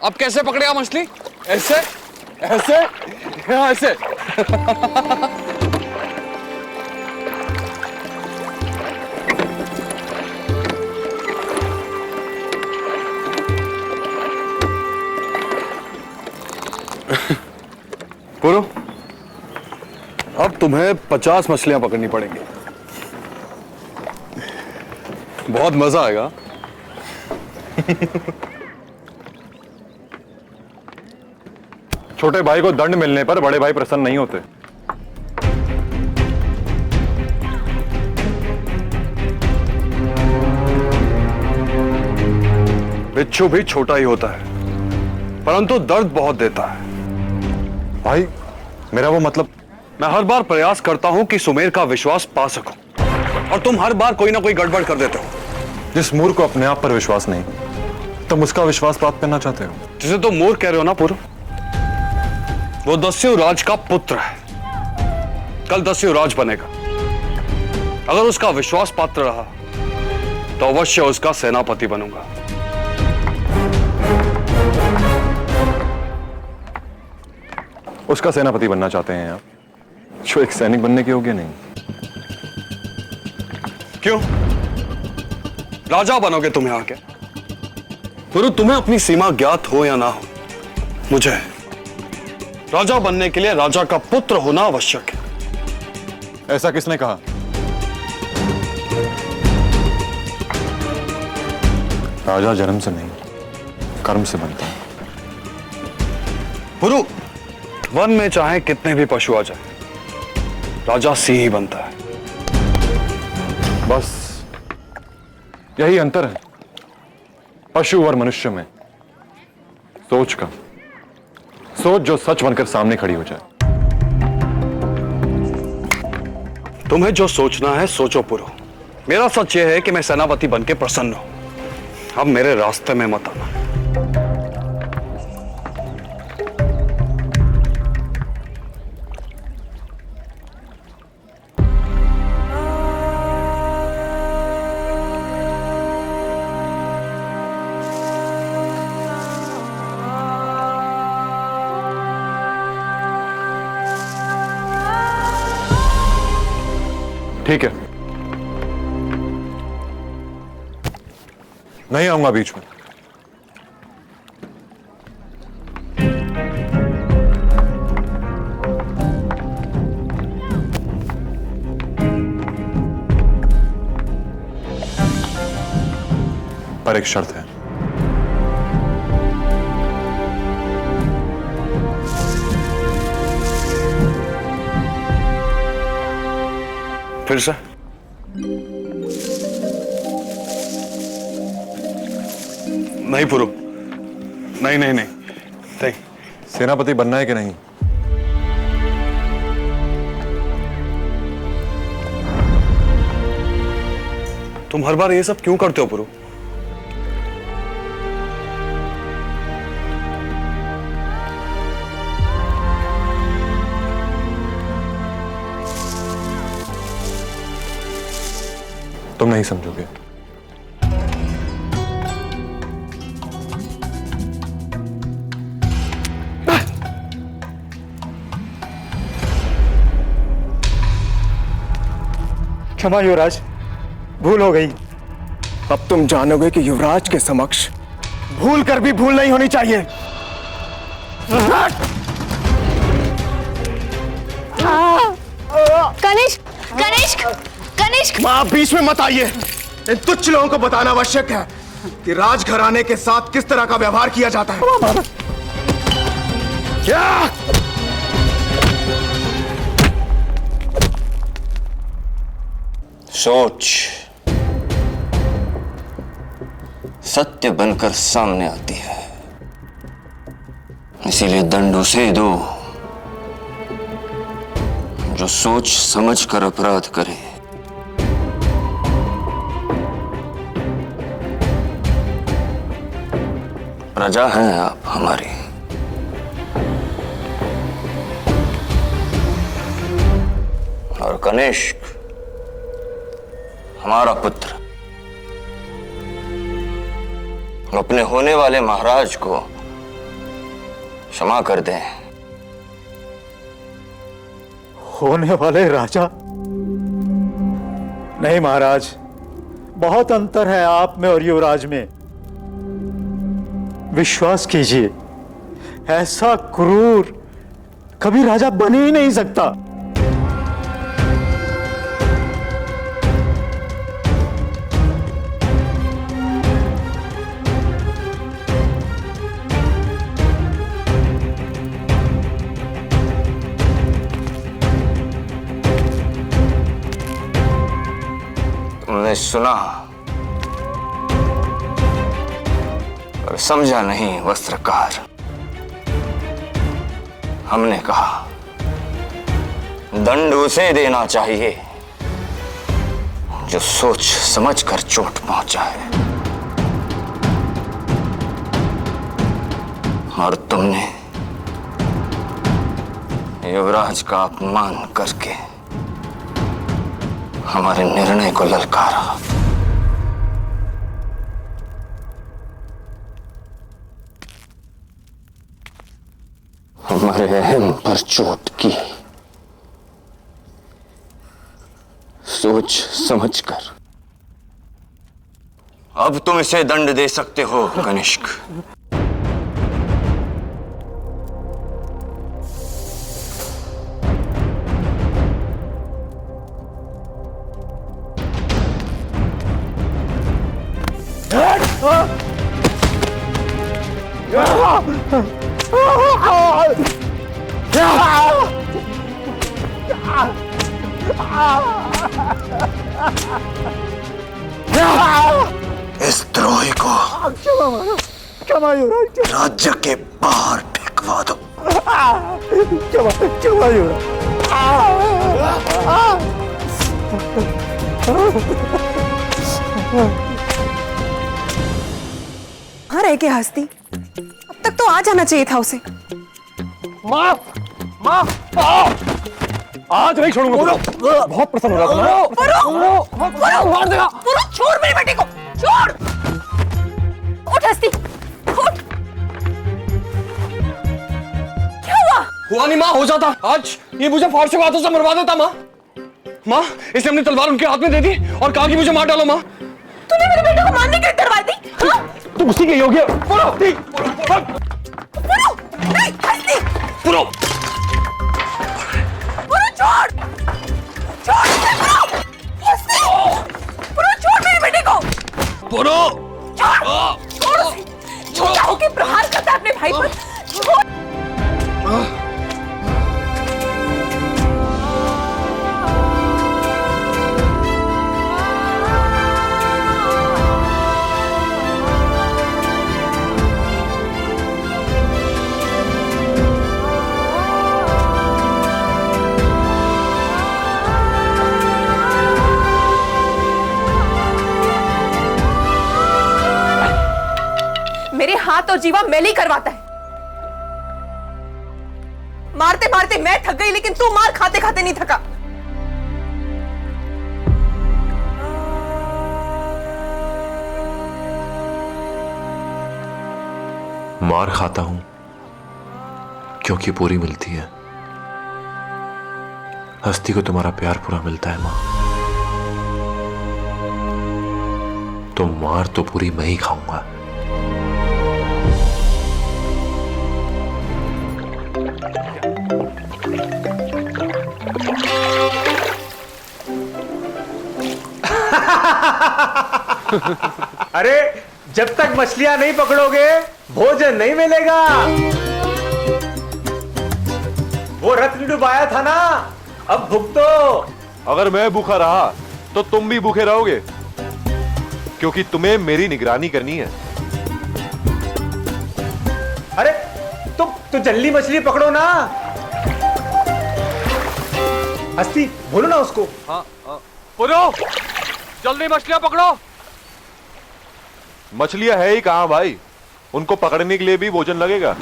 अब कैसे पकड़ेगा मछली? ऐसे ऐसे ऐसे। पुरु, अब तुम्हें 50 मछलियां पकड़नी पड़ेंगी। बहुत मजा आएगा। छोटे भाई को दंड मिलने पर बड़े भाई प्रसन्न नहीं होते। बिच्छू भी छोटा ही होता है, परंतु दर्द बहुत देता है। भाई मेरा वो मतलब, मैं हर बार प्रयास करता हूं कि सुमेर का विश्वास पा सकूं, और तुम हर बार कोई ना कोई गड़बड़ कर देते हो। जिस मूर्ख को अपने आप पर विश्वास नहीं, तुम उसका विश्वास प्राप्त करना चाहते हो। जिसे तुम मूर्ख कह रहे हो ना पूर्व, वो दस्यु राज का पुत्र है। कल दस्यु राज बनेगा। अगर उसका विश्वास पात्र रहा तो अवश्य उसका सेनापति बनूंगा। उसका सेनापति बनना चाहते हैं आप, जो एक सैनिक बनने के योग्य नहीं। क्यों? राजा बनोगे तुम यहां के? गुरु, तुम्हें अपनी सीमा ज्ञात हो या ना हो, मुझे राजा बनने के लिए राजा का पुत्र होना आवश्यक है। ऐसा किसने कहा? राजा जन्म से नहीं, कर्म से बनता है। गुरु, वन में चाहे कितने भी पशु आ जाए, राजा सिंह ही बनता है। बस यही अंतर है पशु और मनुष्य में, सोच का। सोच जो सच बनकर सामने खड़ी हो जाए। तुम्हें जो सोचना है सोचो पुरो। मेरा सच यह है कि मैं सेनापति बनके प्रसन्न हूं। अब मेरे रास्ते में मत आना। ठीक है, नहीं आऊंगा बीच में। पर एक शर्त है। फिर से? नहीं पुरु, नहीं नहीं नहीं नहीं। सेनापति बनना है कि नहीं? तुम हर बार ये सब क्यों करते हो पुरु? तुम नहीं समझोगे। क्षमा युवराज, भूल हो गई। अब तुम जानोगे कि युवराज के समक्ष भूल कर भी भूल नहीं होनी चाहिए। कनिष्क, कनिष्क, कनिष्क! मां, आप बीच में मत आइए। इन तुच्छ लोगों को बताना आवश्यक है कि राजघराने के साथ किस तरह का व्यवहार किया जाता है। क्या? सोच सत्य बनकर सामने आती है, इसीलिए दंड उसे दो जो सोच समझकर अपराध करे। प्रजा हैं आप हमारी, और कनिष्क हमारा पुत्र। अपने होने वाले महाराज को क्षमा कर दें। होने वाले राजा? नहीं महाराज, बहुत अंतर है आप में और युवराज में। विश्वास कीजिए, ऐसा क्रूर कभी राजा बन ही नहीं सकता। तुमने सुना और समझा नहीं वस्त्रकार। हमने कहा दंड उसे देना चाहिए जो सोच समझकर चोट पहुंचाए, और तुमने युवराज का अपमान करके हमारे निर्णय को ललकारा। हमारे अहम पर चोट की, सोच समझकर। अब तुम इसे दंड दे सकते हो कनिष्क। इस द्रोही को क्षमा युवराज, राज्य के बाहर फेंकवा दो। क्षमा युवराज। हाँ रह के हस्ती, अब तक तो आ जाना चाहिए था उसे। माँ, माँ, आज नहीं छोड़ूंगा। बहुत प्रसन्न हो रहा था। मार देगा। छोड़ मेरे बेटे को, छोड़। उठ हस्ती, उठ। क्या हुआ? हुआ नहीं माँ, हो जाता आज ये मुझे फाड़ से हाथों से मरवा देता। माँ, माँ इसने अपनी तलवार उनके हाथ में दे दी और कहा कि मुझे मार डालो। माँ, तूने मेरे बेटे को मारने की तलवार दी? हाँ? तुम उसी के योग्य। नहीं, हस्ती। पुरो, छोड़, छोड़ मुझे, हस्ती। छोड़ मेरे बेटे को। पुरो, छोड़ उसे। छोटा होके प्रहार करता है अपने भाई पर। छोड़। मेरे हाथ और जीवा मैल ही करवाता है। मारते मारते मैं थक गई, लेकिन तू मार खाते खाते नहीं थका। मार खाता हूं क्योंकि पूरी मिलती है। हस्ती को तुम्हारा प्यार पूरा मिलता है मां, तो मार तो पूरी मैं ही खाऊंगा। अरे जब तक मछलियां नहीं पकड़ोगे भोजन नहीं मिलेगा। वो रत्न डुबाया था ना, अब भुगतो। अगर मैं भूखा रहा तो तुम भी भूखे रहोगे, क्योंकि तुम्हें मेरी निगरानी करनी है। अरे तुम जल्दी मछली पकड़ो ना। हस्ती, बोलो ना उसको। पुरो, जल्दी मछलियां पकड़ो। मछलियां है ही कहां भाई, उनको पकड़ने के लिए भी भोजन लगेगा।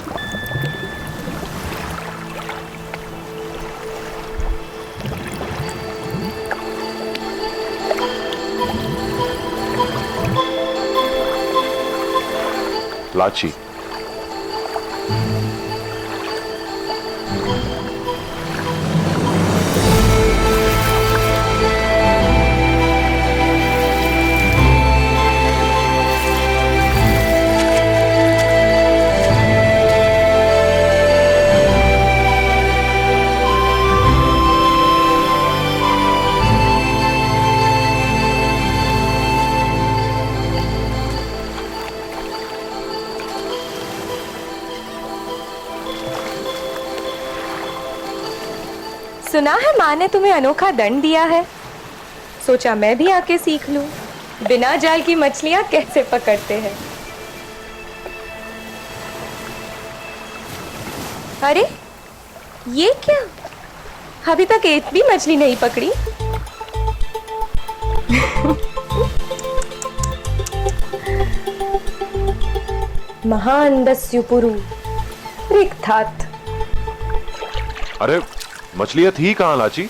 लाची, सुना है माँ ने तुम्हें अनोखा दंड दिया है। सोचा मैं भी आके सीख लूं, बिना जाल की मछलियां कैसे पकड़ते हैं। अरे ये क्या, अभी तक एक भी मछली नहीं पकड़ी। महांदस्यु पुरु रिक्थात्। अरे मछलियां थी कहां लाची?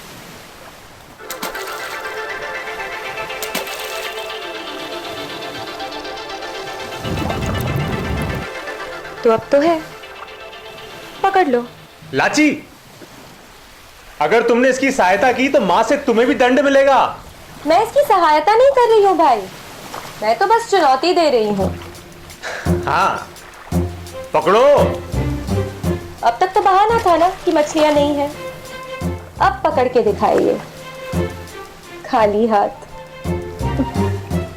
तो अब तो है, पकड़ लो। लाची, अगर तुमने इसकी सहायता की तो माँ से तुम्हें भी दंड मिलेगा। मैं इसकी सहायता नहीं कर रही हूँ भाई, मैं तो बस चुनौती दे रही हूँ। हाँ, पकड़ो। अब तक तो बहाना था ना कि मछलियां नहीं है, अब पकड़ के दिखाइए खाली हाथ।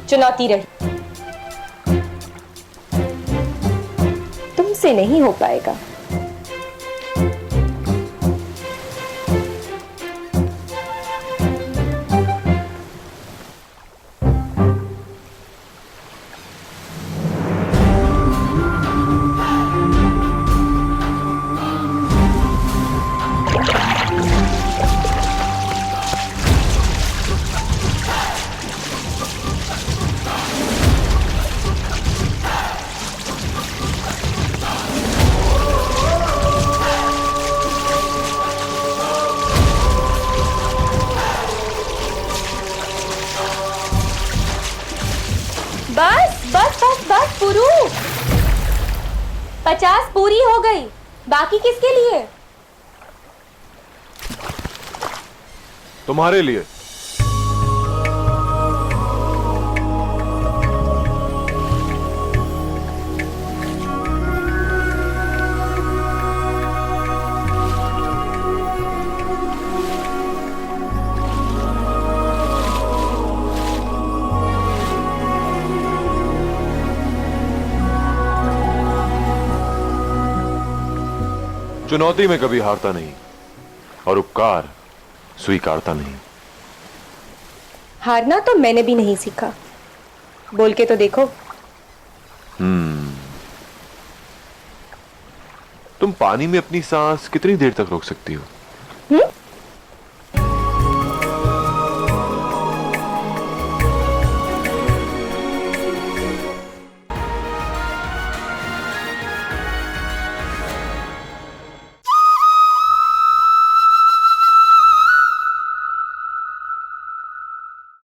चुनौती रही, तुमसे नहीं हो पाएगा। बस बस बस बस पुरु, 50 पूरी हो गई, बाकी किसके लिए? तुम्हारे लिए। चुनौती में कभी हारता नहीं और उपकार स्वीकारता नहीं। हारना तो मैंने भी नहीं सीखा, बोल के तो देखो। तुम पानी में अपनी सांस कितनी देर तक रोक सकती हो?